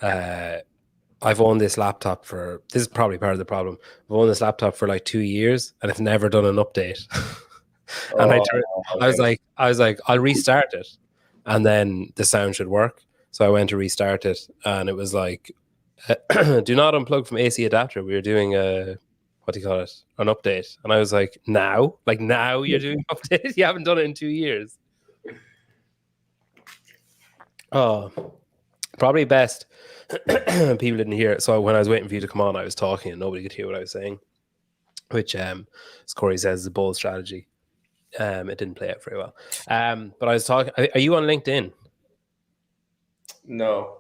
I've owned this laptop for, this is probably part of the problem. I've owned this laptop for like 2 years and I've never done an update. And Oh, okay. I was like, I'll restart it, and then the sound should work. So I went to restart it, and it was like, do not unplug from AC adapter. We were doing a, what do you call it, an update, and I was like, now you're doing an update. You haven't done it in 2 years. Oh, probably best. People didn't hear it. So when I was waiting for you to come on, I was talking and nobody could hear what I was saying, which, as Corey says, is a bold strategy. It didn't play out very well. But I was talking. Are you on LinkedIn? No.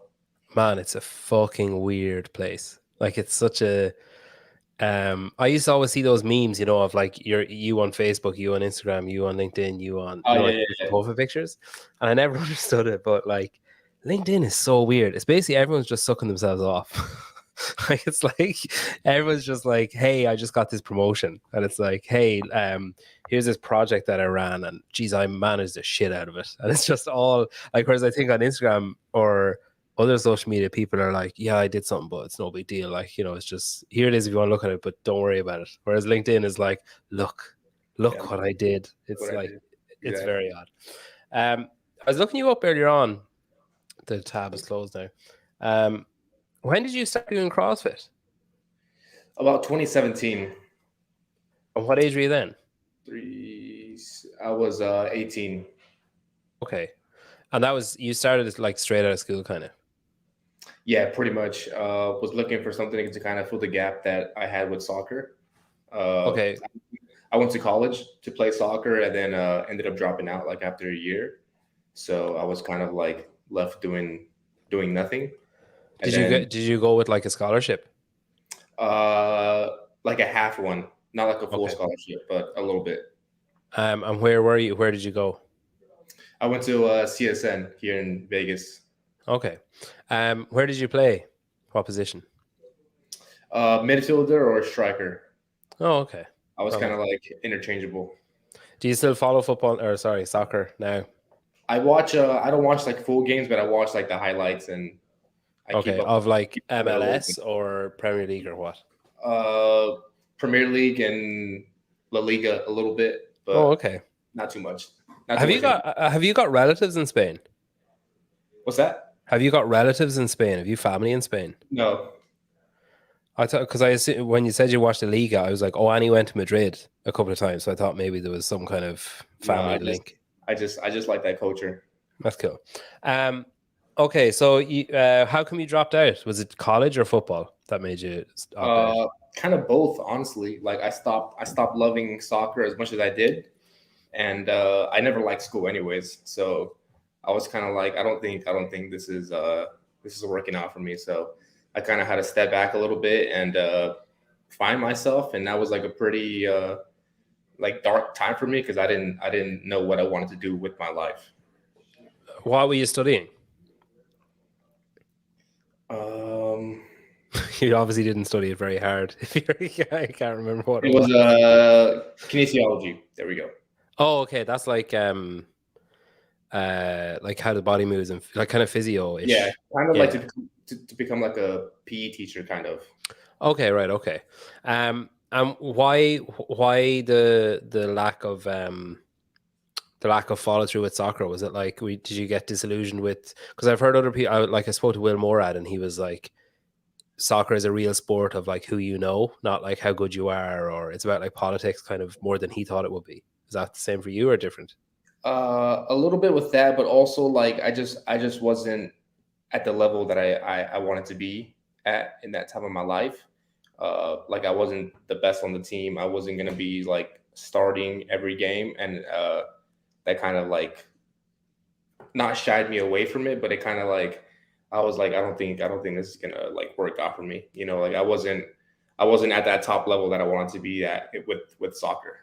Man, it's a fucking weird place. Like, it's such a. I used to always see those memes, of like you on Facebook, you on Instagram, you on LinkedIn, you on, Oh, like yeah, yeah. profile pictures, and I never understood it. But like, LinkedIn is so weird. It's basically everyone's just sucking themselves off. Like, it's like everyone's just like, hey, I just got this promotion, and it's like, hey, here's this project that I ran, and geez, I managed the shit out of it. And it's just all like, whereas I think on Instagram or other social media, people are like, yeah, I did something, but it's no big deal. Like, it's just, here it is if you want to look at it, but don't worry about it. Whereas LinkedIn is like, look Yeah, what I did. It's what I like, did. it's Exactly. very odd. I was looking you up earlier on. The tab is closed now. When did you start doing CrossFit? About 2017. And what age were you then? I was 18. Okay. And that was, you started like straight out of school, kind of. Yeah, pretty much. Was looking for something to kind of fill the gap that I had with soccer. Uh, Okay. I went to college to play soccer and then ended up dropping out like after a year. So I was kind of like left doing nothing. And then Did you go with like a scholarship? like a half one, not like a full Okay. scholarship, but a little bit. And where were you? Where did you go? I went to CSN here in Vegas. Okay. Where did you play? What position? Midfielder or striker. Oh, okay. I was kind Okay. of like interchangeable. Do you still follow football or sorry, soccer now? I watch. I don't watch like full games, but I watch like the highlights and I Okay, of like keep up with it a little MLS bit. or Premier League or what? Uh, Premier League and La Liga a little bit, Oh, but okay. not too much. Not too much. Have you got relatives in Spain? What's that? Have you got relatives in Spain? Have you family in Spain? No. I thought, because I assume, when you said you watched the Liga, I was like, oh, Annie went to Madrid a couple of times, so I thought maybe there was some kind of No. family link. I just like that culture. That's cool. Okay, so how come you dropped out? Was it college or football that made you opt out? Kind of both, honestly. Like I stopped loving soccer as much as I did, and I never liked school anyways. So I was kind of like, I don't think this is working out for me. So I kind of had to step back a little bit and find myself, and that was like a pretty like dark time for me because I didn't know what I wanted to do with my life. What were you studying? Um, You obviously didn't study it very hard. I can't remember what it it was was. kinesiology. There we go. Oh, okay. That's like how the body moves and like kind of Yeah, physio-ish. kind of like Yeah. to become like a PE teacher, kind of. Okay, right, okay. Why the lack of follow through with soccer? Was it like did you get disillusioned with, because I've heard other people, I spoke to Will Morad and he was like, soccer is a real sport of like who you know, not like how good you are, or it's about like politics kind of more than he thought it would be. Is that the same for you or different? A little bit with that, but also like I just wasn't at the level that I wanted to be at in that time of my life. Like I wasn't the best on the team. I wasn't gonna be like starting every game, and that kind of like not shied me away from it, but it kind of like I was like I don't think this is gonna like work out for me. You know, like I wasn't at that top level that I wanted to be at with soccer.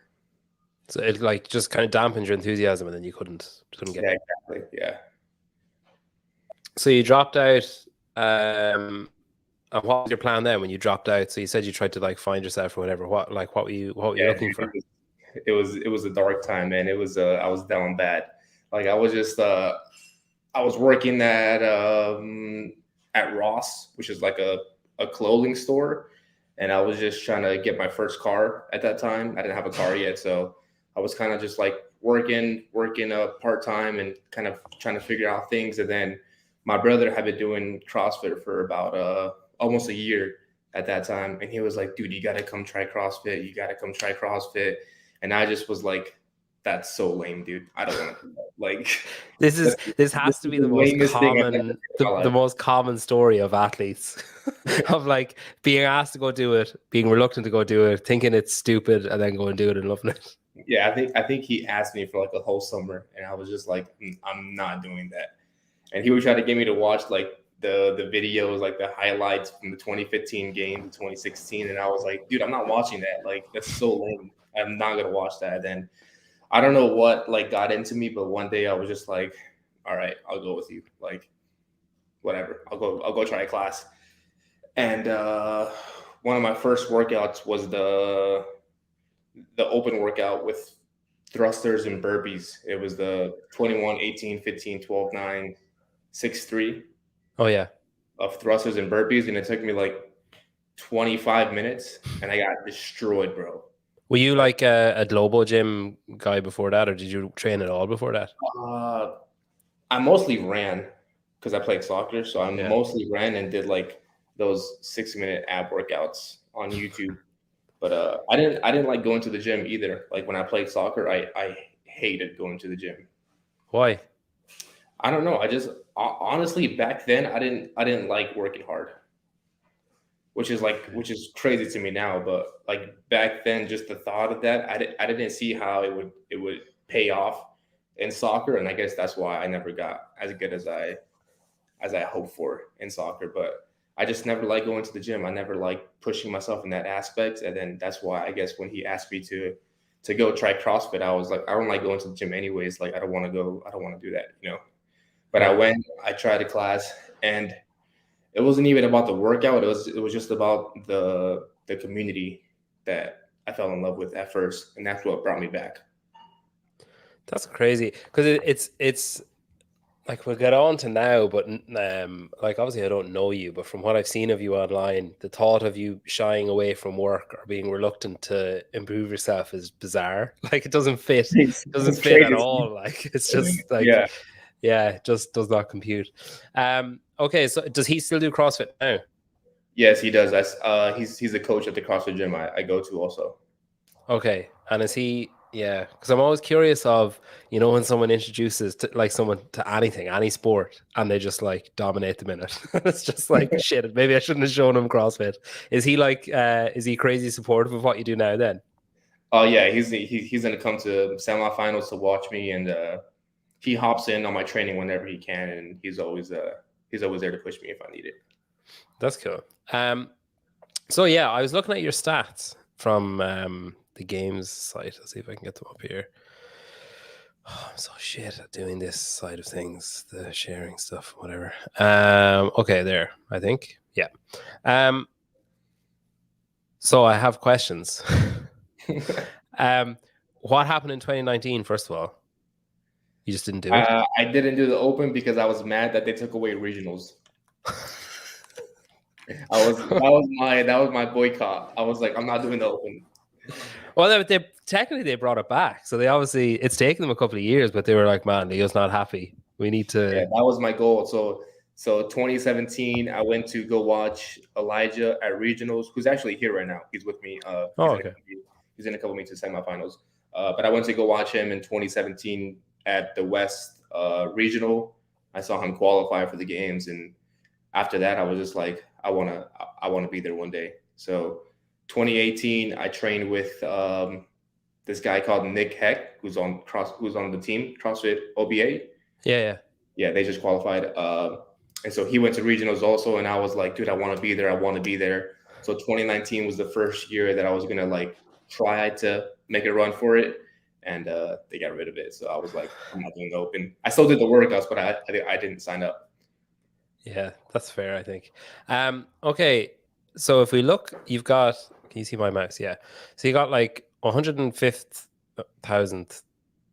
So it like just kind of dampened your enthusiasm and then you couldn't get. Yeah, exactly. Yeah. So you dropped out. And what was your plan then when you dropped out? So you said you tried to like find yourself or whatever. What were you Yeah, looking for? it was a dark time, man. It was I was down bad. Like I was just I was working at Ross, which is like a clothing store. And I was just trying to get my first car at that time. I didn't have a car yet. So I was kind of just like working part time and kind of trying to figure out things. And then my brother had been doing CrossFit for about almost a year at that time. And he was like, dude, you got to come try CrossFit. You got to come try CrossFit. And I just was like, that's so lame, dude. I don't want to do that. Like this has to be the most common the most common story of athletes of like being asked to go do it, being reluctant to go do it, thinking it's stupid, and then go and do it and loving it. Yeah, I think he asked me for like a whole summer, and I was just like, I'm not doing that. And he would try to get me to watch like the videos, like the highlights from the 2015 game to 2016, and I was like, dude, I'm not watching that. Like that's so lame. I'm not gonna watch that. Then I don't know what like got into me, but one day I was just like, all right, I'll go with you. Like whatever, I'll go try a class. And one of my first workouts was the open workout with thrusters and burpees. It was the 21, 18, 15, 12, 9, 6, 3. Oh yeah. Of thrusters and burpees, and it took me like 25 minutes, and I got destroyed, bro. Were you like a Globo gym guy before that, or did you train at all before that? I mostly ran because I played soccer, so I mostly ran and did like those 6-minute ab workouts on YouTube. But I didn't like going to the gym either. Like when I played soccer, I hated going to the gym. Why? I don't know. I just honestly back then I didn't like working hard, which is crazy to me now. But like back then, just the thought of that, I didn't see how it would pay off in soccer, and I guess that's why I never got as good as I hoped for in soccer. But I just never liked going to the gym. I never liked pushing myself in that aspect, and then that's why I guess when he asked me to go try CrossFit, I was like, I don't like going to the gym anyways. Like I don't want to go. I don't want to do that, you know. But I went. I tried a class, and it wasn't even about the workout. It was just about the community that I fell in love with at first, and that's what brought me back. That's crazy because it's like we'll get on to now, but like obviously I don't know you, but from what I've seen of you online, the thought of you shying away from work or being reluctant to improve yourself is bizarre. Like it doesn't fit. It doesn't fit at all. Like it's just like yeah, it just does not compute. Okay, so does he still do CrossFit now? Yes, he does. He's a coach at the CrossFit gym I go to also. Okay, and is he? Yeah, because I'm always curious of, you know, when someone introduces to, like someone to anything, any sport, and they just like dominate the minute. It's just like shit. Maybe I shouldn't have shown him CrossFit. Is he like? Is he crazy supportive of what you do now? Then? Oh yeah, he's gonna come to semifinals to watch me, and he hops in on my training whenever he can, and he's always there to push me if I need it. That's cool. So yeah, I was looking at your stats from the games site. Let's see if I can get them up here. Oh, I'm so shit at doing this side of things, the sharing stuff, whatever. Okay, there, I think. Yeah. So I have questions. What happened in 2019, first of all? You just didn't do it? I didn't do the open because I was mad that they took away regionals. that was my boycott. I was like, I'm not doing the open. Well, they technically they brought it back, so they obviously it's taken them a couple of years, but they were like, man, Leo's not happy. We need to. Yeah, that was my goal. So 2017, I went to go watch Elijah at regionals, who's actually here right now. He's with me. Okay. He's in a couple of meets to semifinals. But I went to go watch him in 2017 at the West regional. I saw him qualify for the games, and after that, I was just like, I want to be there one day. So 2018, I trained with this guy called Nick Heck, who's on the team CrossFit OBA. Yeah. They just qualified, and so he went to regionals also, and I was like, dude, I want to be there. I want to be there. So 2019 was the first year that I was gonna like try to make a run for it, and they got rid of it. So I was like, I'm not doing the open. I still did the workouts, but I didn't sign up. Yeah, that's fair, I think. Okay, so if we look, you've got, can you see my mouse? Yeah. So you got like 105,000,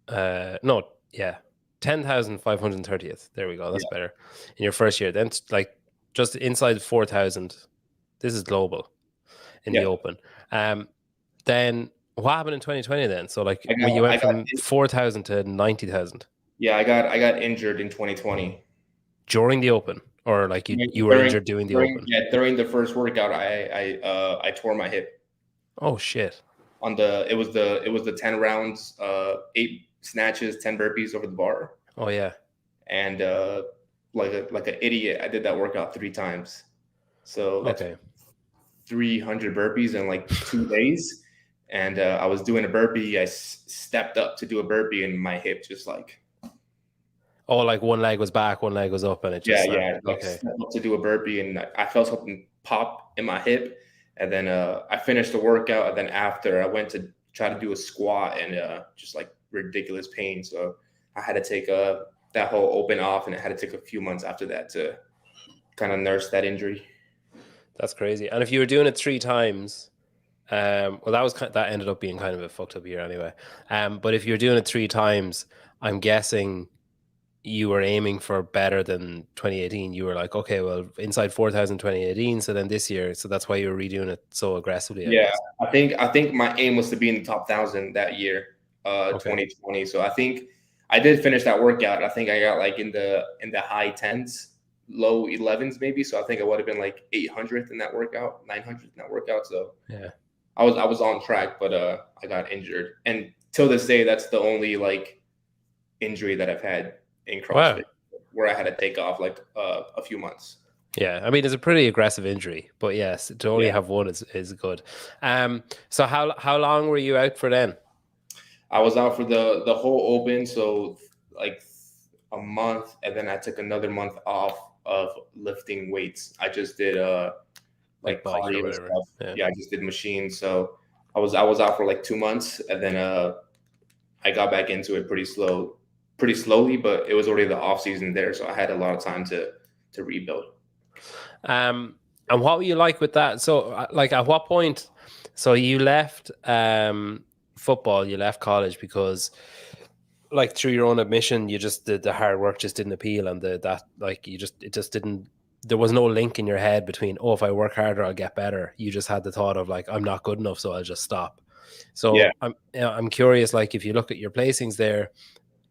10,530th. There we go. That's better. In your first year. Then like just inside 4,000. This is global in the Yeah, open. Then what happened in 2020 then? So like I when you got I went got from 4,000 to 90,000 yeah, I got injured in 2020. during the open, or like you were During injured doing the open? during the first workout, I tore my hip Oh shit. on the it was the 10 rounds, 8 snatches, 10 burpees over the bar, Oh yeah. and like an idiot, I did that workout 3 times. So that's Okay. 300 burpees in like 2 days. And I was doing a burpee. I stepped up to do a burpee, and my hip just like Oh, like one leg was back, one leg was up, and it just snapped. like Okay. stepped up to do a burpee, and I felt something pop in my hip. And then I finished the workout, and then after I went to try to do a squat, and just like ridiculous pain. So I had to take that whole open off, and it had to take a few months after that to kind of nurse that injury. That's crazy. And if you were doing it 3 times, well, that ended up being kind of a fucked up year anyway. But if you're doing it 3 times, I'm guessing you were aiming for better than 2018. You were like, okay, well, inside 4,000 2018. So then this year, so that's why you were redoing it so aggressively, I Yeah, guess. I think my aim was to be in the top 1,000 that year, Okay. 2020. So I think I did finish that workout. I think I got like in the high tens, low 11s maybe. So I think I would have been like 800th in that workout, 900th in that workout. So Yeah. I was on track, but I got injured, and till this day, that's the only like injury that I've had in Wow. CrossFit where I had to take off like a few months. Yeah. I mean, it's a pretty aggressive injury, but yes, to only Yeah. have one is good. So how long were you out for then? I was out for the whole open, so like a month, and then I took another month off of lifting weights. I just did Like like bike or cardio whatever. stuff. Yeah. Yeah, I just did machines. So I was out for like 2 months, and then I got back into it pretty slowly, but it was already the off season there, so I had a lot of time to rebuild. And what were you like with that? So, like, at what point? So you left football, you left college because, like, through your own admission, you just the hard work just didn't appeal, and that like it just didn't. There was no link in your head between, oh, if I work harder, I'll get better. You just had the thought of like, I'm not good enough, so I'll just stop. Yeah. So I'm curious, like, if you look at your placings there,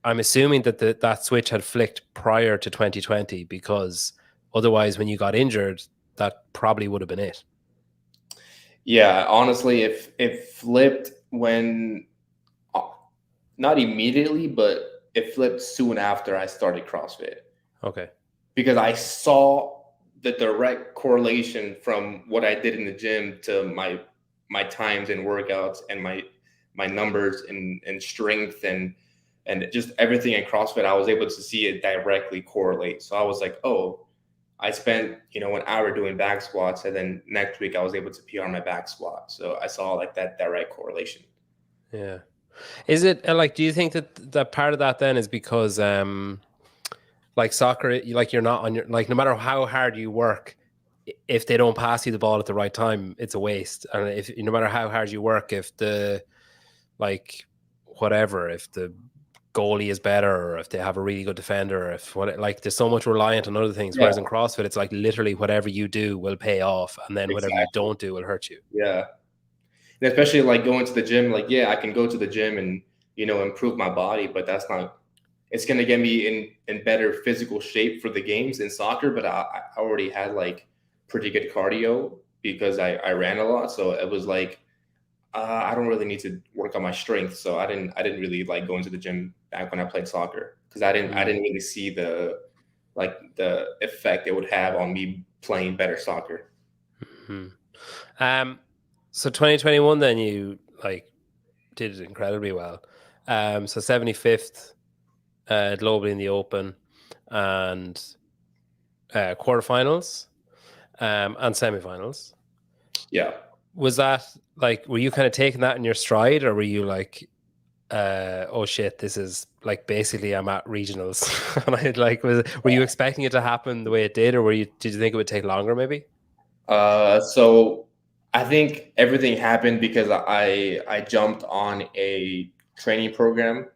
I'm assuming that that switch had flicked prior to 2020, because otherwise, when you got injured, that probably would have been it. Yeah, honestly, if it flipped when not immediately, but it flipped soon after I started CrossFit Okay. because I saw the direct correlation from what I did in the gym to my times and workouts and my numbers and strength and just everything in CrossFit. I was able to see it directly correlate. So I was like, oh, I spent an hour doing back squats, and then next week I was able to PR my back squat. So I saw like that direct correlation. Yeah. Is it like, do you think that part of that then is because like soccer, like you're not on your, like, no matter how hard you work, if they don't pass you the ball at the right time, it's a waste. And if no matter how hard you work, if the like whatever, if the goalie is better, or if they have a really good defender, or if what, like, there's so much reliant on other things. Yeah, Whereas in CrossFit, it's like literally whatever you do will pay off, and then whatever you exactly. don't do will hurt you. Yeah. And especially like going to the gym, like, yeah, I can go to the gym and, improve my body, but that's not, it's going to get me in better physical shape for the games in soccer. But I already had like pretty good cardio because I ran a lot. So it was like, I don't really need to work on my strength. So I didn't really like going to the gym back when I played soccer because I didn't really see the effect it would have on me playing better soccer. So 2021, then you like did it incredibly well. So 75th globally in the Open, and quarterfinals and semifinals. Yeah. Was that like, were you kind of taking that in your stride, or were you like, oh shit, this is like basically I'm at regionals? And I like, were you expecting it to happen the way it did, or did you think it would take longer maybe? So I think everything happened because I jumped on a training program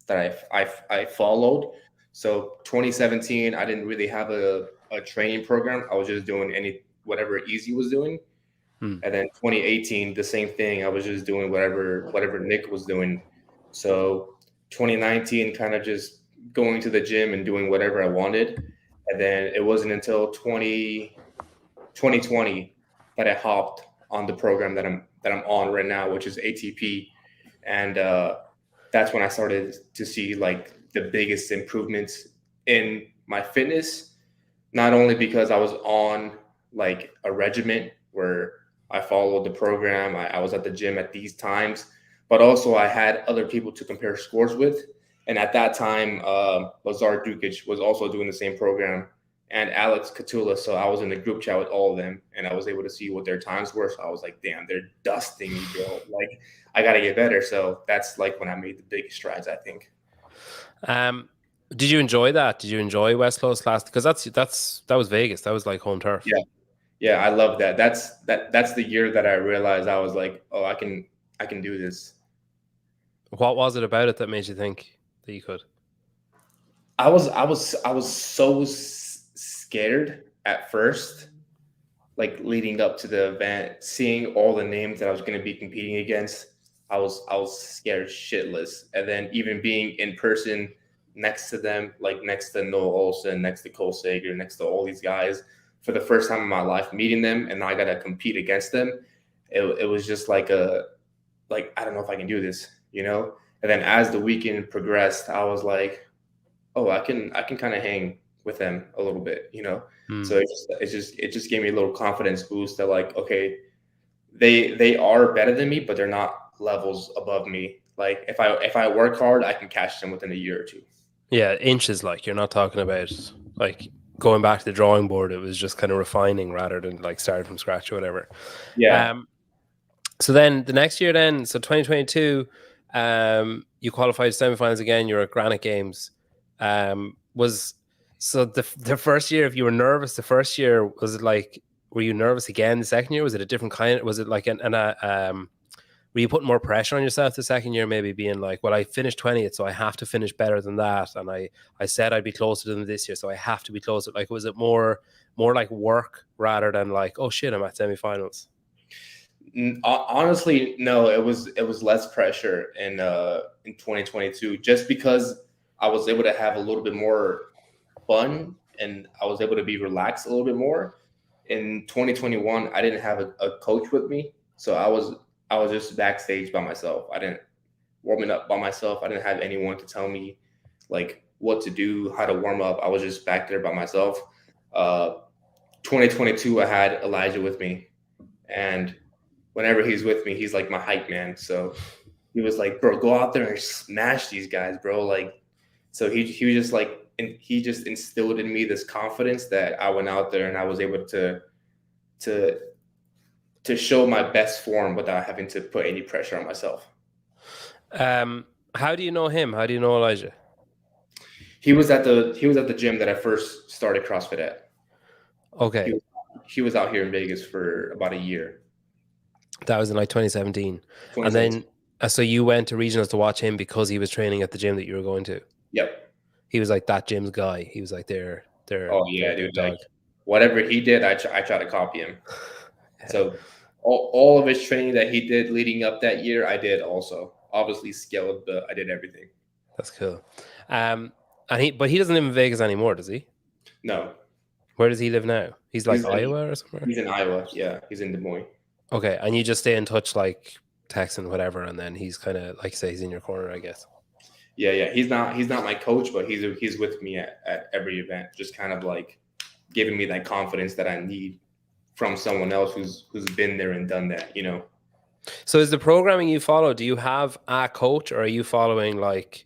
that I followed. So 2017, I didn't really have a training program. I was just doing whatever Easy was doing. Hmm. And then 2018, the same thing. I was just doing whatever Nick was doing. So 2019, kind of just going to the gym and doing whatever I wanted. And then it wasn't until 2020 that I hopped on the program that I'm on right now, which is ATP, and that's when I started to see like the biggest improvements in my fitness. Not only because I was on like a regiment where I followed the program, I was at the gym at these times, but also I had other people to compare scores with. And at that time, Lazar Dukic was also doing the same program, and Alex Katula. So I was in the group chat with all of them, and I was able to see what their times were. So I was like, damn, they're dusting me, bro. Like, I got to get better. So that's like when I made the biggest strides, I think. Did you enjoy that? Did you enjoy West Coast last? Because that was Vegas. That was like home turf. Yeah. Yeah, I love that. That's the year that I realized I was like, oh, I can do this. What was it about it that made you think that you could? I was so scared at first, like leading up to the event, seeing all the names that I was going to be competing against. I was scared shitless, and then even being in person next to them, like next to Noah Olsen, next to Cole Sager, next to all these guys, for the first time in my life, meeting them, and now I got to compete against them. It was just like I don't know if I can do this, you know. And then as the weekend progressed, I was like, oh, I can kind of hang with them a little bit, you know. Hmm. So it just gave me a little confidence boost that like, okay, they are better than me, but they're not levels above me. Like if I work hard, I can catch them within a year or two. Yeah, inches. Like you're not talking about like going back to the drawing board. It was just kind of refining rather than like starting from scratch or whatever. Yeah. Um, So then the next year, then so 2022, you qualified semifinals again. You're at Granite Games. Was so the first year? If you were nervous, the first year was it like? Were you nervous again? The second year was it a different kind? Was it like were you putting more pressure on yourself the second year? Maybe being like, well, I finished 20th, so I have to finish better than that, and I said I'd be closer to them this year, so I have to be closer. Like, was it more like work rather than like, oh shit, I'm at semifinals? Honestly, no. It was less pressure in 2022, just because I was able to have a little bit more fun and I was able to be relaxed a little bit more. In 2021, I didn't have a coach with me, so I was just backstage by myself. I didn't warming up by myself. I didn't have anyone to tell me like what to do, how to warm up. I was just back there by myself. Uh, 2022, I had Elijah with me, and whenever he's with me, he's like my hype man. So he was like, "Bro, go out there and smash these guys, bro." Like, so he was just like, and he just instilled in me this confidence that I went out there and I was able to to show my best form without having to put any pressure on myself. How do you know him? How do you know Elijah? He was at the gym that I first started CrossFit at. He Okay, was, he was out here in Vegas for about a year. that was in like 2017, and 2017. then so you went to regionals to watch him because he was training at the gym that you were going to. Yep. He was like that gym's guy. He was like Oh yeah, their dude. Like dog. whatever he did, I try to copy him. Yeah, So all of his training that he did leading up that year, I did also. Obviously scaled, but I did everything. that's cool. And he doesn't live in Vegas anymore, does he? No, Where does he live now? He's like he's in Iowa or somewhere. he's in Iowa. Yeah, he's in Des Moines. Okay, and you just stay in touch, like texting whatever, and then he's kind of like you say he's in your corner, I guess. Yeah, yeah. He's not my coach, but he's with me at every event, just kind of like giving me that confidence that I need from someone else who's been there and done that. You know. So is the programming you follow? Do you have a coach, or are you following like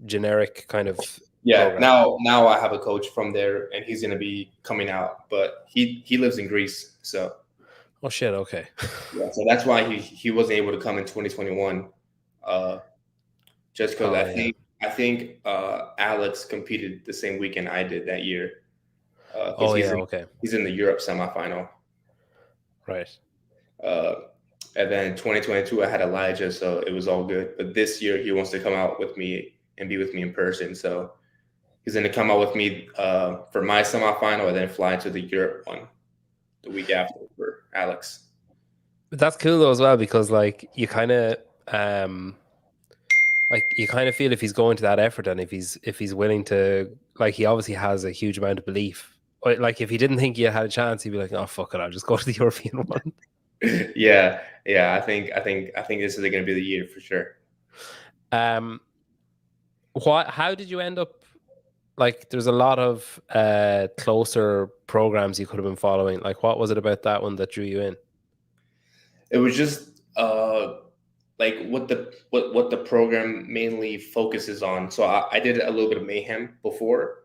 generic kind of Yeah. program? Now I have a coach from there, and he's gonna be coming out, but he lives in Greece, so Oh shit! Okay. yeah. So that's why he wasn't able to come in 2021. Uh, just because Oh I yeah. think Alex competed the same weekend I did that year because Oh he's yeah. in Okay. he's in the Europe semifinal. Right. Uh, and then 2022 I had Elijah, so it was all good. But this year he wants to come out with me and be with me in person, so He's going to come out with me for my semifinal and then fly to the Europe one the week after for Alex. But that's cool though as well, because like you kind of feel if he's going to that effort, and if he's willing to, like, he obviously has a huge amount of belief. Like if he didn't think he had a chance, he'd be like, oh fuck it, I'll just go to the European one. Yeah. I think this is going to be the year for sure. How did you end up, like, there's a lot of closer programs you could have been following. Like, what was it about that one that drew you in? It was just like what the program mainly focuses on. So I did a little bit of mayhem before,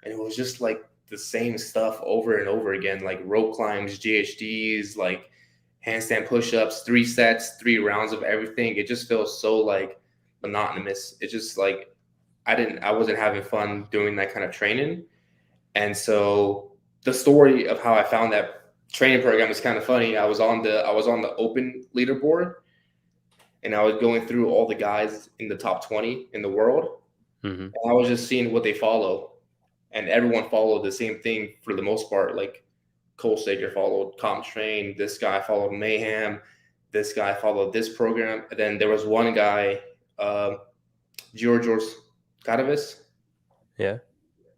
and it was just like the same stuff over and over again, like rope climbs, GHDs, like handstand push-ups, 3 sets, 3 rounds of everything. It just feels so like monotonous. It's just like I wasn't having fun doing that kind of training. And so the story of how I found that training program is kind of funny. I was on the open leaderboard, and I was going through all the guys in the top 20 in the world. Mm-hmm. And I was just seeing what they follow, and everyone followed the same thing for the most part. Like Cole Sager followed Comp Train, this guy followed Mayhem, this guy followed this program, and then there was one guy, Georgios Kadavis. Yeah.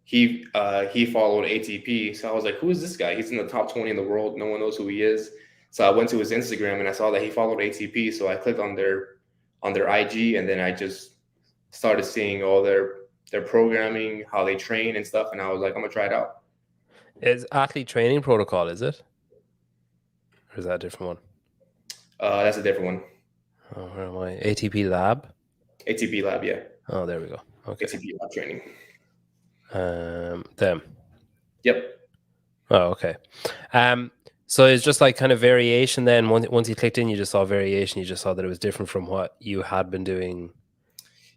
He followed ATP. So I was like, who is this guy? He's in the top 20 in the world. No one knows who he is. So I went to his Instagram and I saw that he followed ATP. So I clicked on their IG, and then I just started seeing all their programming, how they train and stuff. And I was like, I'm gonna try it out. Is athlete training protocol, is it? Or is that a different one? That's a different one. Oh, where am I? ATP Lab? ATP Lab, yeah. Oh, there we go. Okay. ATP Lab training. Them. Yep. Oh, okay. So it's just like kind of variation then. Once you clicked in, you just saw variation. You just saw that it was different from what you had been doing.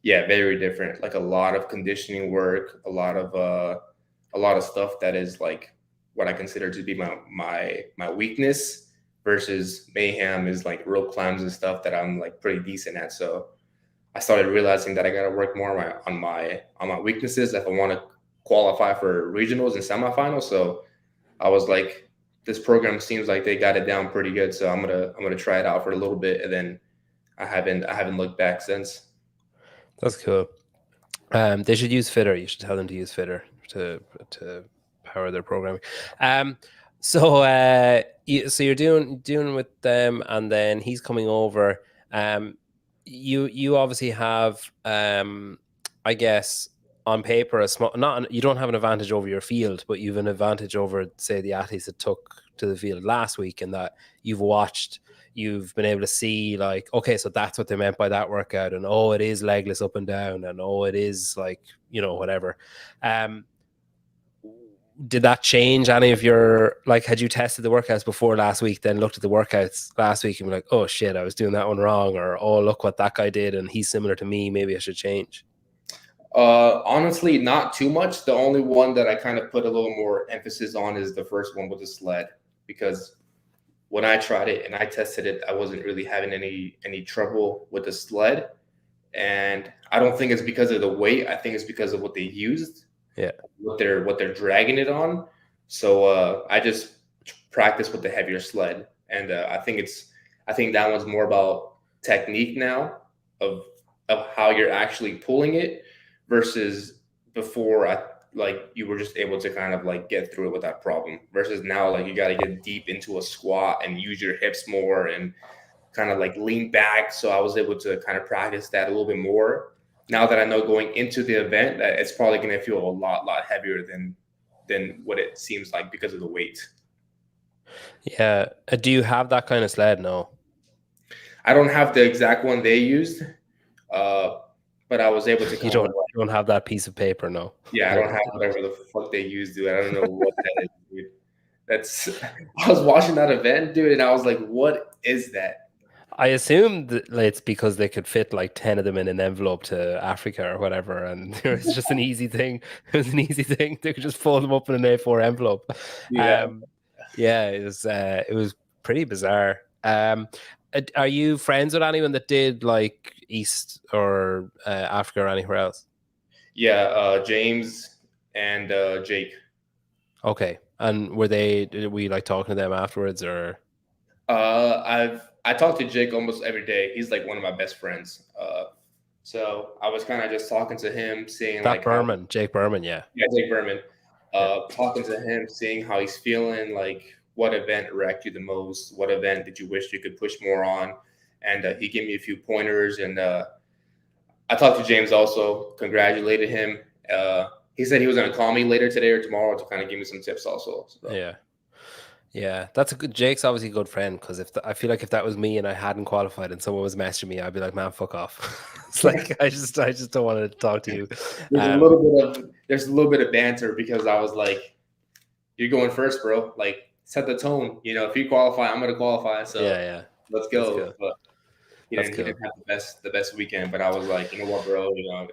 Yeah, very different. Like a lot of conditioning work, a lot of stuff that is like what I consider to be my weakness, versus mayhem is like rope climbs and stuff that I'm like pretty decent at. So I started realizing that I got to work more on my weaknesses if I want to qualify for regionals and semifinals. So I was like, this program seems like they got it down pretty good. So I'm gonna try it out for a little bit, and then I haven't looked back since. That's cool. They should use Fitter. You should tell them to use Fitter to power their programming. So you're doing with them, and then he's coming over. You obviously have, I guess, on paper a small. You don't have an advantage over your field, but you've an advantage over, say, the athletes that took to the field last week, in that you've been able to see, like, okay, so that's what they meant by that workout, and oh, it is legless up and down, and oh, it is like, whatever. Did that change any of your, like, had you tested the workouts before last week, then looked at the workouts last week and be like, oh shit, I was doing that one wrong, or oh, look what that guy did and he's similar to me, maybe I should change? Honestly, not too much. The only one that I kind of put a little more emphasis on is the first one with the sled, because when I tried it and I tested it, I wasn't really having any trouble with the sled. And I don't think it's because of the weight. I think it's because of what they used. Yeah. What they're dragging it on. So I just practice with the heavier sled. And I think that one's more about technique now of how you're actually pulling it, versus before you were just able to kind of like get through it without problem, versus now like you got to get deep into a squat and use your hips more and kind of like lean back. So I was able to kind of practice that a little bit more. Now that I know going into the event that it's probably going to feel a lot heavier than what it seems like because of the weight. Yeah. Do you have that kind of sled? No. I don't have the exact one they used, but I was able to. You don't have that piece of paper, no? Yeah, I don't have whatever the fuck they use, dude. I don't know what that is, dude. I was watching that event, dude, and I was like, what is that? I assume that it's because they could fit like 10 of them in an envelope to Africa or whatever, and it's just an easy thing. It was an easy thing. They could just fold them up in an A4 envelope. Yeah. It was pretty bizarre. Are you friends with anyone that did like East or Africa or anywhere else? Yeah, James and Jake. Okay. And did we like talking to them afterwards or? I talk to Jake almost every day. He's like one of my best friends. So I was kind of just talking to him, seeing That like how, Berman, Jake Berman, yeah. yeah, Jake Berman. Yeah. Talking to him, seeing how he's feeling, like what event wrecked you the most, what event did you wish you could push more on, and he gave me a few pointers. And I talked to James also, congratulated him. He said he was going to call me later today or tomorrow to kind of give me some tips also. So. Yeah. Yeah, that's a good. Jake's obviously a good friend because I feel like if that was me and I hadn't qualified and someone was messaging me, I'd be like, "Man, fuck off." It's like I just don't want to talk to you. There's a little bit of banter because I was like, "You're going first, bro. Like, set the tone. You know, if you qualify, I'm gonna qualify. So Yeah, let's that's go." cool. But That's he cool. didn't have the best weekend. But I was like, you know what, bro? You know,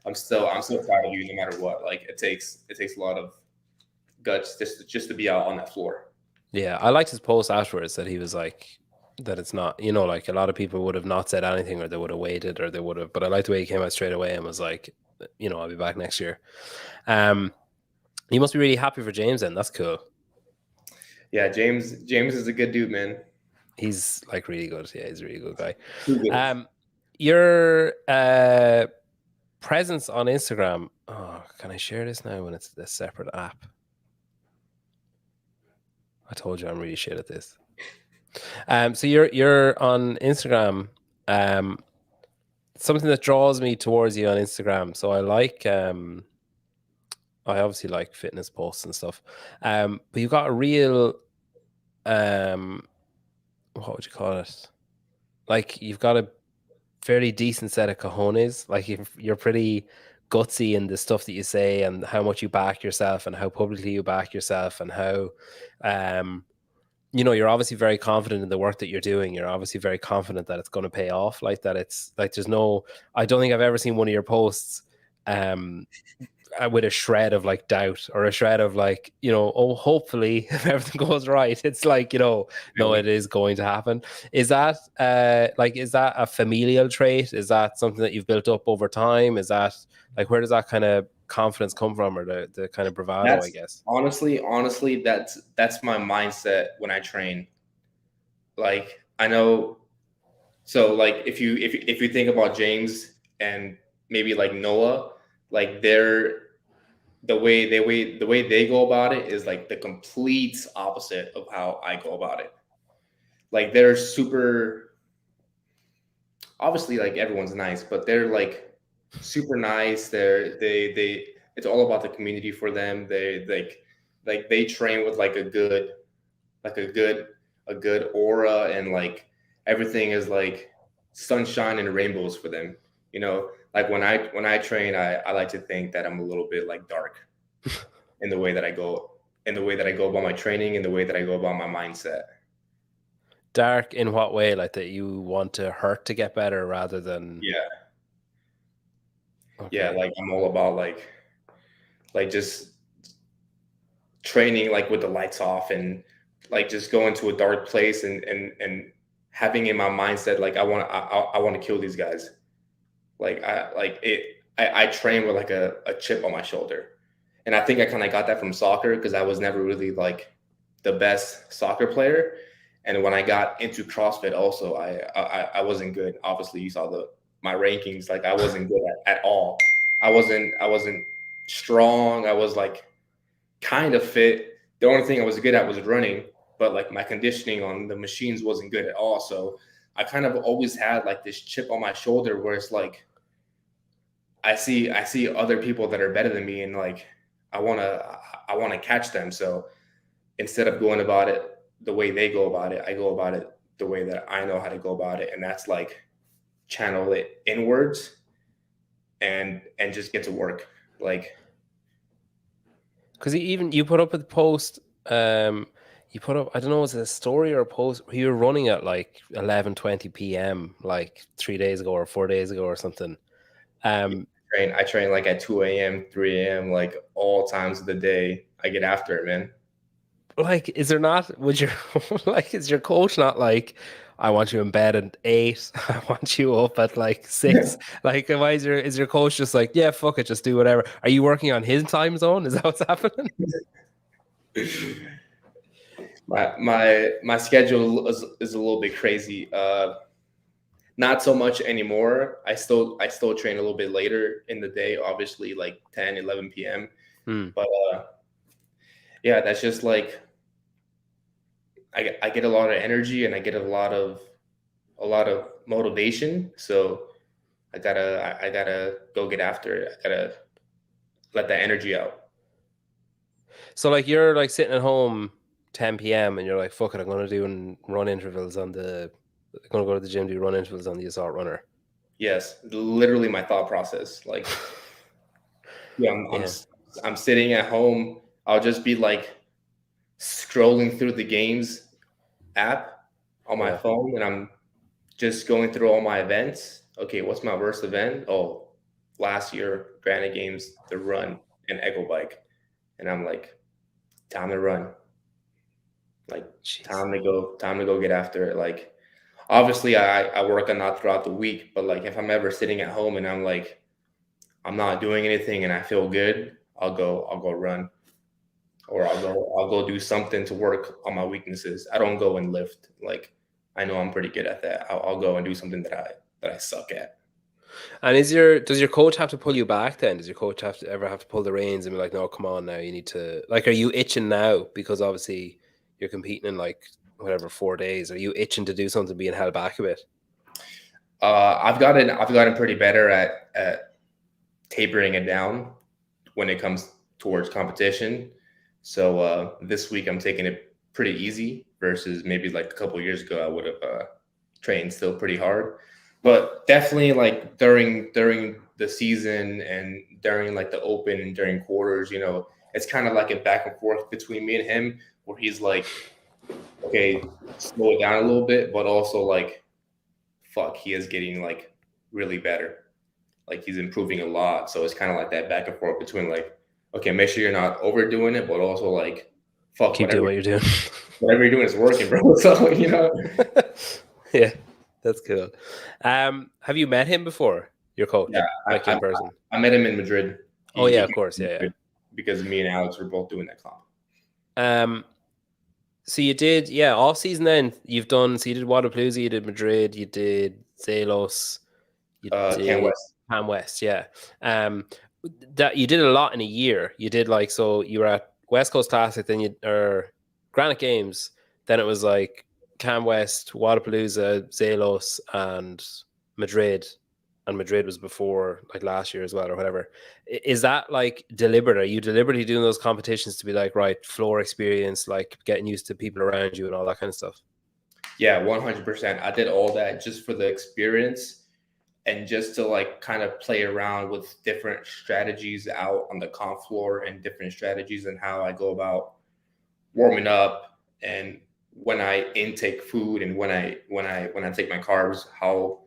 I'm still proud of you no matter what. Like, it takes a lot of guts just to be out on that floor. Yeah, I liked his post afterwards that he was like that it's not, like a lot of people would have not said anything or they would have waited or they would have, but I liked the way he came out straight away and was like, I'll be back next year. You must be really happy for James then. That's cool. Yeah, James is a good dude, man. He's like really good. Yeah, he's a really good guy. Good. Your presence on Instagram. Oh, can I share this now when it's a separate app? I told you I'm really shit at this. So you're on Instagram. Something that draws me towards you on Instagram. So I obviously like fitness posts and stuff. But you've got a real what would you call it? Like you've got a fairly decent set of cojones. Like you're pretty gutsy in the stuff that you say and how much you back yourself and how publicly you back yourself and how you're obviously very confident in the work that you're doing. You're obviously very confident that it's going to pay off. Like that it's like I don't think I've ever seen one of your posts with a shred of like doubt or a shred of like, oh, hopefully if everything goes right, it's like, no, it is going to happen. Is that a familial trait? Is that something that you've built up over time? Is that like, where does that kind of confidence come from, or the kind of bravado, I guess? Honestly, that's my mindset when I train. Like, I know, so like if you think about James and maybe like Noah, like the way they go about it is like the complete opposite of how I go about it. Like they're super, obviously like everyone's nice, but they're like super nice. They it's all about the community for them. They they train with like a good aura, and like everything is like sunshine and rainbows for them. You know, like when I train, I like to think that I'm a little bit like dark in the way that I go about my training, in the way that I go about my mindset. Dark in what way? Like that you want to hurt to get better rather than yeah, like I'm all about like just training like with the lights off and like just going to a dark place and having in my mindset like I want to kill these guys. I train with like a chip on my shoulder. And I think I kind of got that from soccer because I was never really like the best soccer player. And when I got into CrossFit also, I wasn't good. Obviously you saw my rankings, like I wasn't good at all. I wasn't strong. I was like kind of fit. The only thing I was good at was running, but like my conditioning on the machines wasn't good at all. So I kind of always had like this chip on my shoulder where it's like I see other people that are better than me, and like I want to catch them. So instead of going about it the way they go about it, I go about it the way that I know how to go about it, and that's like channel it inwards and just get to work. Like, because even you put up a post, you put up, I don't know, was it a story or a post? You were running at like 11:20 p.m. like 3 days ago or 4 days ago or something. I train like at 2 a.m., 3 a.m., like all times of the day. I get after it, man. like, is there not, would your, like, is your coach not like, I want you in bed at 8, I want you up at like 6? Like, why is your coach just like, yeah, fuck it, just do whatever? Are you working on his time zone? Is that what's happening? My schedule is a little bit crazy. Not so much anymore. I still train a little bit later in the day, obviously like 10, 11 p.m. Hmm. But yeah, that's just like I get a lot of energy and I get a lot of motivation. So I gotta go get after it. I gotta let that energy out. So like you're like sitting at home 10 p.m. and you're like, fuck it, I'm gonna do and run intervals on the I'm gonna go to the gym, do run intervals on the assault runner. Yes, literally my thought process. Like, yeah, Yeah, I'm sitting at home. I'll just be like scrolling through the games app on my yeah. phone, and I'm just going through all my events. Okay, what's my worst event? Oh, last year, Granite Games, the run and Echo Bike, and I'm like, time to run. Like, Jeez. time to go get after it. Like, obviously, I work on that throughout the week, but like, if I'm ever sitting at home and I'm like, I'm not doing anything and I feel good, I'll go run, or I'll go do something to work on my weaknesses. I don't go and lift. Like, I know I'm pretty good at that. I'll go and do something that I suck at. And does your coach have to pull you back then? Does your coach ever have to pull the reins and be like, no, come on now, you need to like, are you itching now? Because obviously you're competing in like whatever 4 days. Are you itching to do something being held back a bit? I've gotten pretty better at tapering it down when it comes towards competition. So this week I'm taking it pretty easy versus maybe like a couple of years ago I would have trained still pretty hard. But definitely like during the season and during like the open and during quarters, it's kind of like a back and forth between me and him where he's like, okay, slow it down a little bit, but also like, fuck, he is getting like really better. Like he's improving a lot. So it's kind of like that back and forth between like, okay, make sure you're not overdoing it, but also like, fuck, Keep doing what you're doing. whatever you're doing is working, bro. So Yeah, that's cool. Have you met him before? Your yeah, coach, I, like I in person? I met him in Madrid. Oh He yeah, of came course. to Yeah, Madrid because me and Alex were both doing that comp. yeah. So you did, yeah, off season then you've done, so you did Wadapalooza, you did Madrid, you did Zelos, you Can did West. Ham West, yeah. Um, that you did a lot in a year. You did like, so you were at West Coast Classic, then or Granite Games, then it was like Cam West, Wadapalooza, Zelos, and Madrid. And Madrid was before like last year as well, or whatever. Is that like deliberate? Are you deliberately doing those competitions to be like, right, floor experience, like getting used to people around you and all that kind of stuff? Yeah, 100%. I did all that just for the experience and just to like kind of play around with different strategies out on the comp floor and different strategies and how I go about warming up and when I intake food and when I take my carbs, how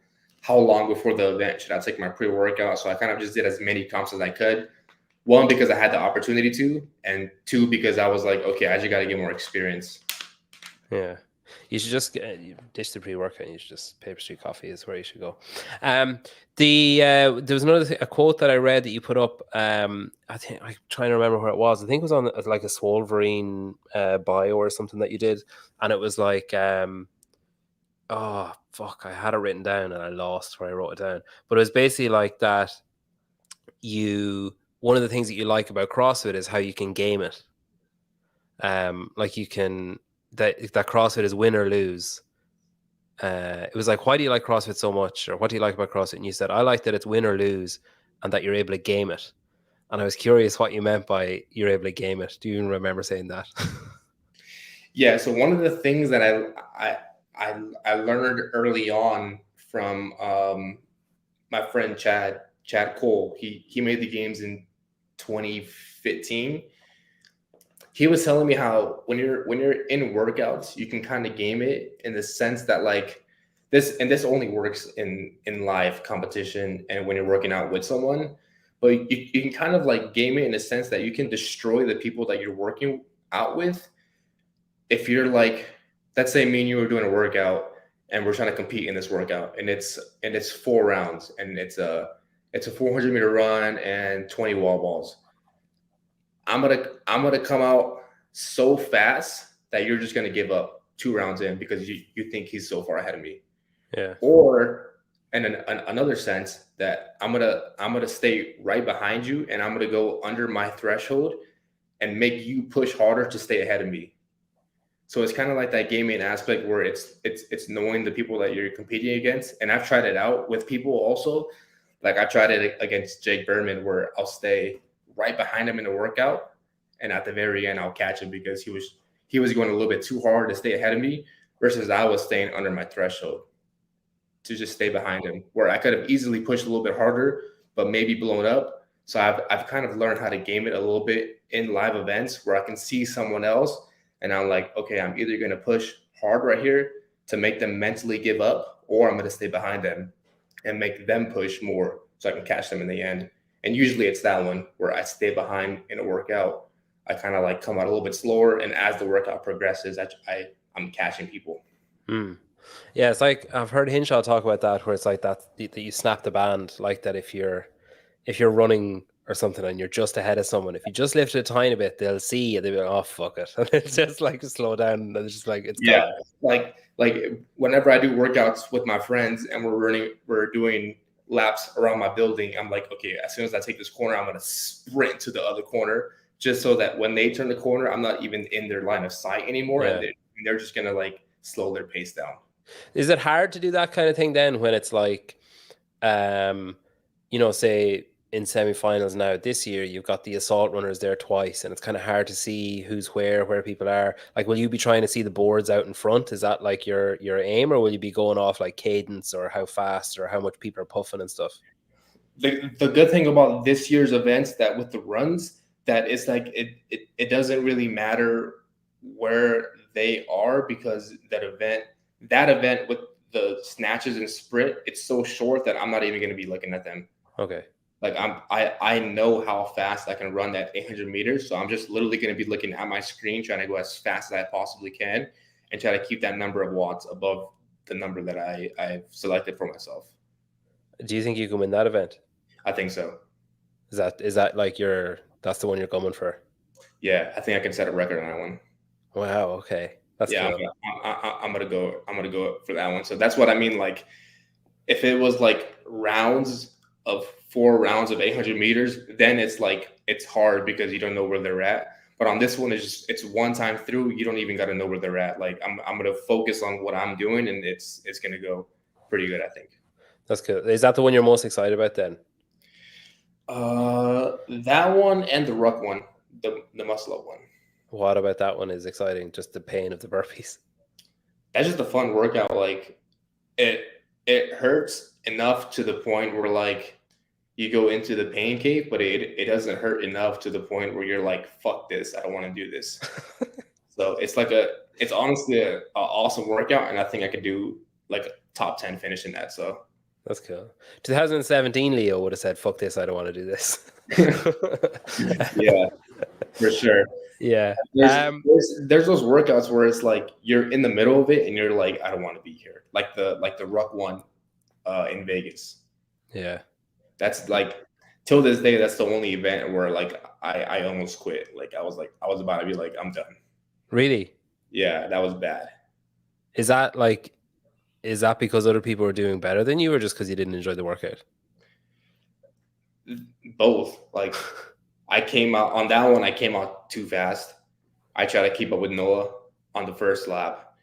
long before the event should I take my pre-workout? So I kind of just did as many comps as I could. One, because I had the opportunity to, and two, because I was like, okay, I just got to get more experience. Yeah. You should just you ditch the pre-workout and you should just Paper Street Coffee is where you should go. There was another a quote that I read that you put up. I think I'm trying to remember where it was. I think it was on like a Swolverine bio or something that you did, and it was like oh fuck, I had it written down and I lost where I wrote it down. But it was basically like that. One of the things that you like about CrossFit is how you can game it. Like you can that CrossFit is win or lose. It was like, why do you like CrossFit so much, or what do you like about CrossFit? And you said, I like that it's win or lose, and that you're able to game it. And I was curious what you meant by you're able to game it. Do you even remember saying that? Yeah. So one of the things that I learned early on from my friend Chad Cole. He made the games in 2015. He was telling me how when you're in workouts, you can kind of game it in the sense that like this only works in live competition and when you're working out with someone, but you can kind of like game it in a sense that you can destroy the people that you're working out with if you're like, let's say me and you are doing a workout and we're trying to compete in this workout, and it's 4 rounds, and it's a 400-meter run and 20 wall balls. I'm gonna come out so fast that you're just gonna give up 2 rounds in because you think he's so far ahead of me. Yeah. Or in another sense that I'm gonna stay right behind you, and I'm gonna go under my threshold and make you push harder to stay ahead of me. So it's kind of like that gaming aspect where it's knowing the people that you're competing against. And I've tried it out with people also. Like I tried it against Jake Berman, where I'll stay right behind him in the workout, and at the very end I'll catch him because he was going a little bit too hard to stay ahead of me, versus I was staying under my threshold to just stay behind him, where I could have easily pushed a little bit harder, but maybe blown up. So I've kind of learned how to game it a little bit in live events where I can see someone else, and I'm like, okay, I'm either going to push hard right here to make them mentally give up, or I'm going to stay behind them and make them push more so I can catch them in the end. And usually it's that one where I stay behind in a workout. I kind of like come out a little bit slower, and as the workout progresses, I'm catching people. Yeah, it's like I've heard Hinshaw talk about that, where it's like that you snap the band, like that if you're running or something and you're just ahead of someone, if you just lift it a tiny bit, they'll see and they'll be like, oh fuck it. And it's just like slow down, and it's just like it's Yeah. gone. Like whenever I do workouts with my friends and we're doing laps around my building, I'm like, okay, as soon as I take this corner, I'm gonna sprint to the other corner, just so that when they turn the corner, I'm not even in their line of sight anymore, Yeah. and they're just gonna like slow their pace down. Is it hard to do that kind of thing then when it's like, say in semifinals now this year, you've got the assault runners there twice, and it's kind of hard to see who's where people are. Like, will you be trying to see the boards out in front? Is that like your aim, or will you be going off like cadence or how fast or how much people are puffing and stuff? The good thing about this year's events, that with the runs, that it's like it doesn't really matter where they are, because that event with the snatches and sprint, it's so short that I'm not even going to be looking at them. Okay. Like I know how fast I can run that 800 meters, so I'm just literally going to be looking at my screen, trying to go as fast as I possibly can, and try to keep that number of watts above the number that I've selected for myself. Do you think you can win that event? I think so. Is that like that's the one you're coming for? Yeah, I think I can set a record on that one. Wow. Okay. That's Yeah, cool. I'm gonna go for that one. So that's what I mean. Like, if it was like rounds of 4 rounds of 800 meters, then it's like it's hard because you don't know where they're at. But on this one, it's one time through. You don't even got to know where they're at. Like I'm gonna focus on what I'm doing, and it's gonna go pretty good, I think. That's cool. Is that the one you're most excited about then? That one and the ruck one, the muscle up one. What about that one is exciting? Just the pain of the burpees. That's just a fun workout. Like it hurts enough to the point where like you go into the pain cave, but it doesn't hurt enough to the point where you're like, fuck this, I don't want to do this. So it's honestly an awesome workout, and I think I could do like a top 10 finish in that. So that's cool. 2017 Leo would have said, fuck this, I don't want to do this. Yeah, for sure. Yeah. There's those workouts where it's like you're in the middle of it and you're like, I don't want to be here. Like the ruck one in Vegas. Yeah. That's like, till this day, that's the only event where like I almost quit. Like I was about to be like, I'm done. Really? Yeah, that was bad. Is that because other people were doing better than you, or just because you didn't enjoy the workout? Both. Like I came out on that one, I came out too fast. I try to keep up with Noah on the first lap,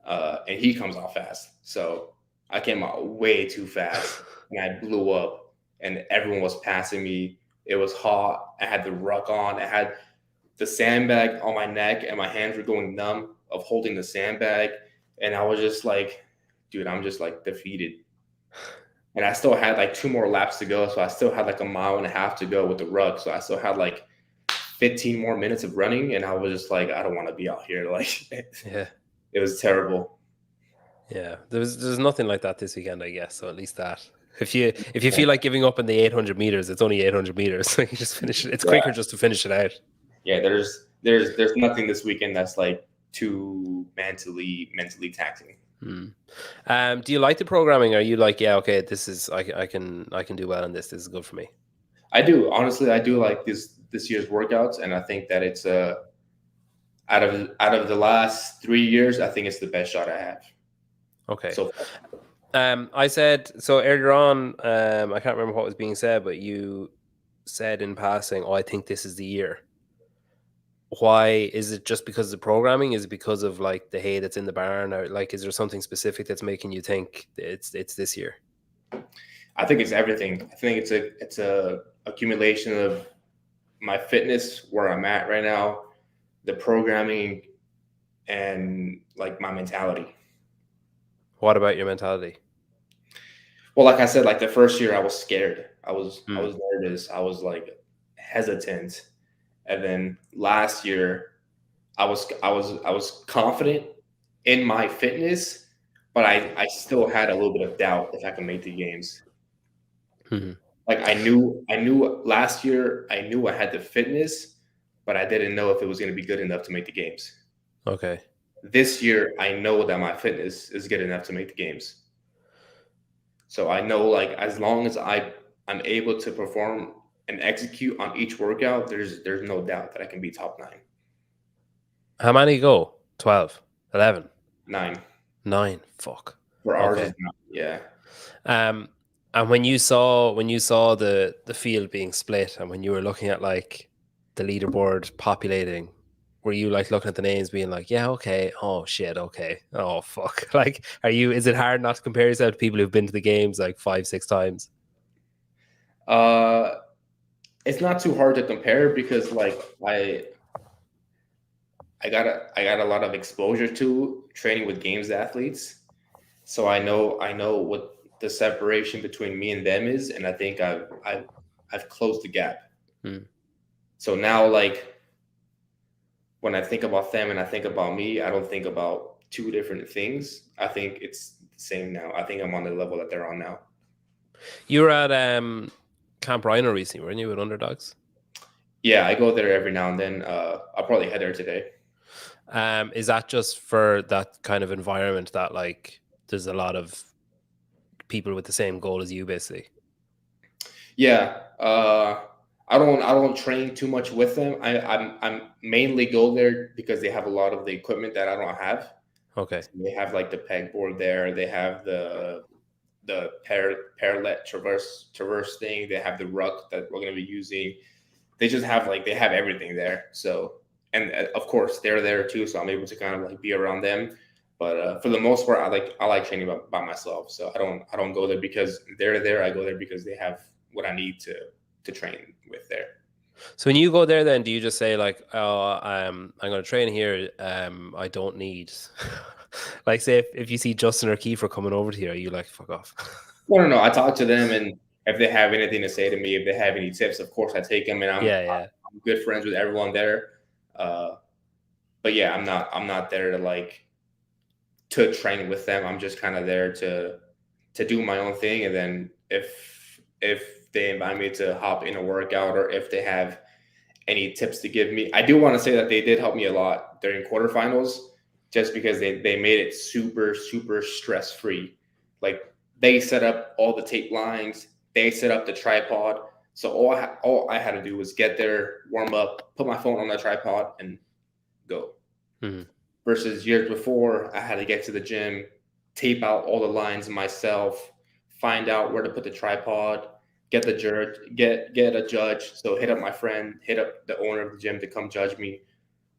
and he comes out fast. So I came out way too fast, and I blew up, and everyone was passing me. It was hot. I had the ruck on. I had the sandbag on my neck, and my hands were going numb of holding the sandbag. And I was just like, dude, I'm just like defeated. And I still had like 2 more laps to go. So I still had like a mile and a half to go with the ruck. So I still had like 15 more minutes of running. And I was just like, I don't want to be out here. Like, yeah, it was terrible. Yeah, there's nothing like that this weekend, I guess. So at least that. If you feel like giving up in the 800 meters, it's only 800 meters. So you just finish it. It's quicker just to finish it out. Yeah, there's nothing this weekend that's like too mentally taxing. Do you like the programming? Are you like, yeah, okay, this is I can do well in this. This is good for me. I do, honestly, I do like this year's workouts, and I think that it's out of the last 3 years, I think it's the best shot I have. Okay. So I said so earlier on. I can't remember what was being said, but you said in passing, "Oh, I think this is the year." Why is it just because of the programming? Is it because of like the hay that's in the barn, or like is there something specific that's making you think it's this year? I think it's everything. I think it's a accumulation of my fitness, where I'm at right now, the programming, and like my mentality. What about your mentality? Well, like I said, like the first year I was scared. I Hmm. was nervous. I was like hesitant. And then last year I was confident in my fitness, but I still had a little bit of doubt if I can make the games. Hmm. Like I knew last year I knew I had the fitness, but I didn't know if it was going to be good enough to make the games. Okay. This year I know that my fitness is good enough to make the games. So I know, like, as long as I'm able to perform and execute on each workout, there's no doubt that I can be top How many go? 12, 11, 9. 9. Fuck. For ours Okay. is not. Yeah. Um, and when you saw the field being split, and when you were looking at like the leaderboard populating, were you like looking at the names, being like, yeah, okay, oh shit, okay, oh fuck, like, is it hard not to compare yourself to people who've been to the games like 5, 6 times? Uh, it's not too hard to compare because like I got a lot of exposure to training with games athletes, so I know what the separation between me and them is, and I think I've closed the gap. Hmm. So now, like, when I think about them and I think about me, I don't think about two different things. I think it's the same now. I think I'm on the level that they're on now. You were at Camp Rhino recently, weren't you, with Underdogs? Yeah, I go there every now and then. I'll probably head there today. Is that just for that kind of environment that like there's a lot of people with the same goal as you, basically? Yeah, I don't train too much with them. I'm mainly go there because they have a lot of the equipment that I don't have. Okay. So they have like the pegboard there. They have the parallel traverse thing. They have the ruck that we're gonna be using. They have everything there. So, and of course they're there too, so I'm able to kind of like be around them. But for the most part, I like training by myself. So I don't go there because they're there. I go there because they have what I need to train with there. So when you go there, then do you just say like, "Oh, I'm going to train here. I don't need," like, say if you see Justin or Kiefer coming over to you, are you like, "Fuck off"? No. I talk to them, and if they have anything to say to me, if they have any tips, of course I take them, and I'm Yeah, yeah. I'm good friends with everyone there. Uh, but yeah, I'm not there to like to train with them. I'm just kind of there to do my own thing, and then if they invite me to hop in a workout or if they have any tips to give me, I do want to say that they did help me a lot during quarterfinals, just because they made it super stress free. Like they set up all the tape lines, they set up the tripod. So all I had to do was get there, warm up, put my phone on the tripod, and go. Mhm. Versus years before, I had to get to the gym, tape out all the lines myself, find out where to put the tripod, get the judge, get a judge. So hit up my friend, hit up the owner of the gym to come judge me.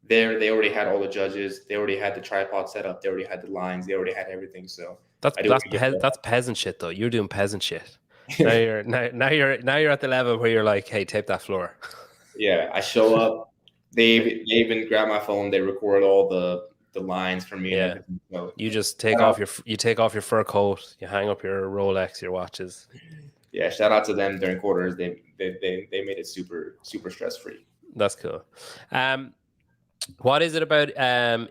There, they already had all the judges. They already had the tripod set up. They already had the lines. They already had everything. So That's I do that's want to get that's peasant shit though. You're doing peasant shit. Now there. you're at the level where you're like, "Hey, tape that floor." Yeah, I show up. They even grab my phone. They record all the lines for me and Yeah. everything. So You just shout out, take off your fur coat, you hang up your Rolex, your watches. yeah, shout out to them during quarters. They made it super stress free. That's cool. Um, what is it about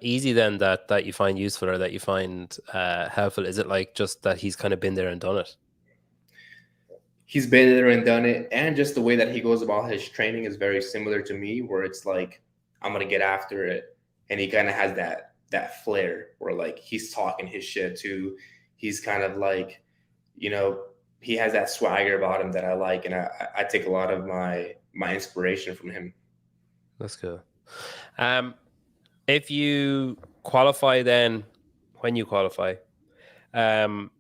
Easy then that you find useful or that you find helpful? Is it like just that he's kind of been there and done it? He's been there and done it, and just the way that he goes about his training is very similar to me, where it's like I'm gonna get after it, and he kind of has that flair where like he's talking his shit too. He's kind of like, you know, he has that swagger about him that I like, and I take a lot of my inspiration from him. That's cool. If you qualify, then when you qualify, um,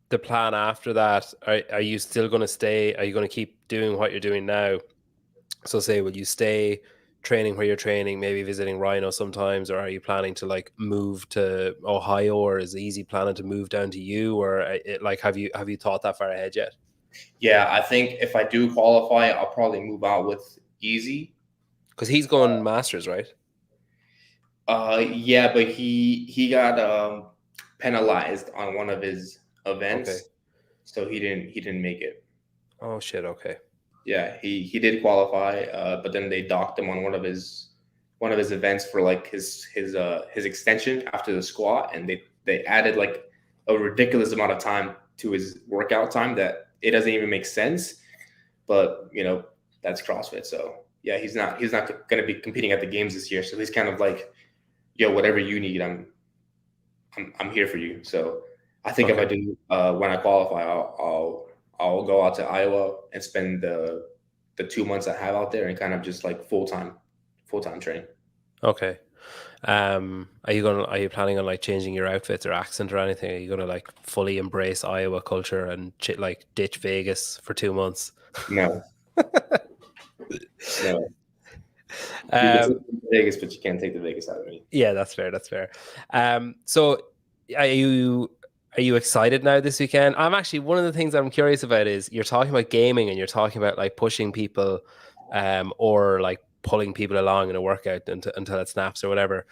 the plan after that, are you still going to stay? Are you going to keep doing what you're doing now? So say, will you stay training where you're training, maybe visiting Rhino sometimes, or are you planning to like move to Ohio, or is it easy planning to move down to you, or like have you thought that far ahead yet? Yeah, I think if I do qualify, I'll probably move out with Easy. Because he's going masters, right? Yeah, but he got penalized on one of his Okay. events, so he didn't make it. Oh shit. Okay. Yeah, he did qualify, but then they docked him on one of his events for like his extension after the squat, and they added like a ridiculous amount of time to his workout time that it doesn't even make sense. But that's CrossFit, so yeah, he's not going to be competing at the games this year. So he's kind of like, yo, whatever you need, I'm here for you. So I think if I Okay. do when I qualify, I'll go out to Iowa and spend the 2 months I have out there and kind of just like full-time train. Okay. Are you planning on like changing your outfits or accent or anything? Are you gonna like fully embrace Iowa culture and like ditch Vegas for 2 months? No, no. You can take um, me to Vegas, but you can't take the Vegas out of me. yeah, that's fair. That's fair. So are you excited now this weekend? I'm actually, one of the things I'm curious about is you're talking about gaming and you're talking about like pushing people, or like pulling people along in a workout until it snaps or whatever.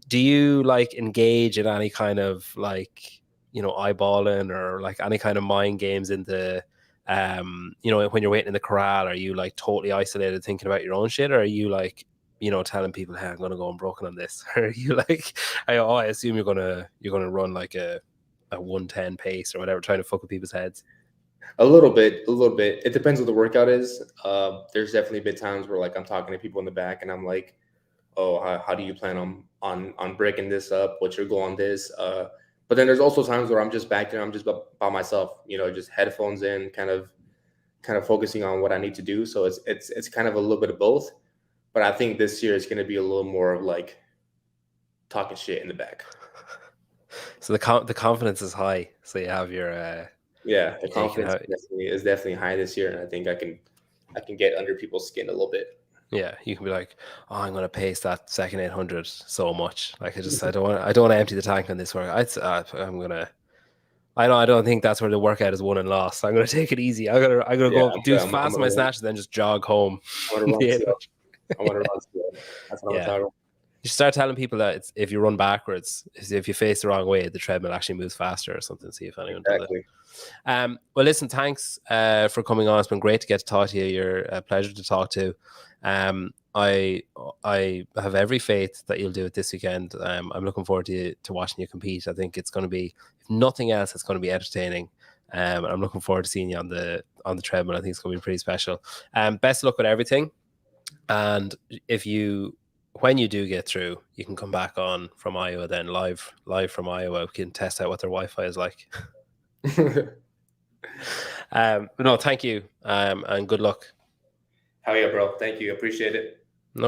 Do you like engage in any kind of like, eyeballing or like any kind of mind games into, when you're waiting in the corral? Are you like totally isolated thinking about your own shit, or are you like, telling people, hey, I'm gonna go unbroken on this? Or are you like, I assume you're gonna run like a 110 pace or whatever, trying to fuck with people's heads? A little bit, a little bit. It depends what the workout is. There's definitely been times where like I'm talking to people in the back and I'm like, oh, how do you plan on breaking this up? What's your goal on this? But then there's also times where I'm just back there, I'm just by myself, just headphones in, kind of focusing on what I need to do. So it's kind of a little bit of both. But I think this year is going to be a little more of like talking shit in the back. So the confidence is high. So you have your Yeah, the yeah, you can confidence have, is definitely high this year, and I think I can get under people's skin a little bit. yeah, you can be like, oh, I'm gonna pace that second 800 so much. Like I don't want to empty the tank on this work. I'm gonna. I don't think that's where the workout is won and lost. I'm gonna take it easy. I'm gonna Yeah, go do as I'm fast as gonna my run. snatches, then just jog home. I'm gonna run The slow. 800. I'm gonna run slow. That's what I'm gonna Yeah. try to run. You should start telling people that if you run backwards, if you face the wrong way, the treadmill actually moves faster or something. See if anyone does it. Exactly. Well, listen, thanks for coming on. It's been great to get to talk to you. You're a pleasure to talk to. I have every faith that you'll do it this weekend. I'm looking forward to watching you compete. I think it's going to be, if nothing else, it's going to be entertaining. I'm looking forward to seeing you on the treadmill. I think it's going to be pretty special. Best of luck with everything. And when you do get through, you can come back on from Iowa, then live from Iowa. We can test out what their Wi-Fi is like. But no, thank you, and good luck. Hell yeah, bro. Thank you. Appreciate it.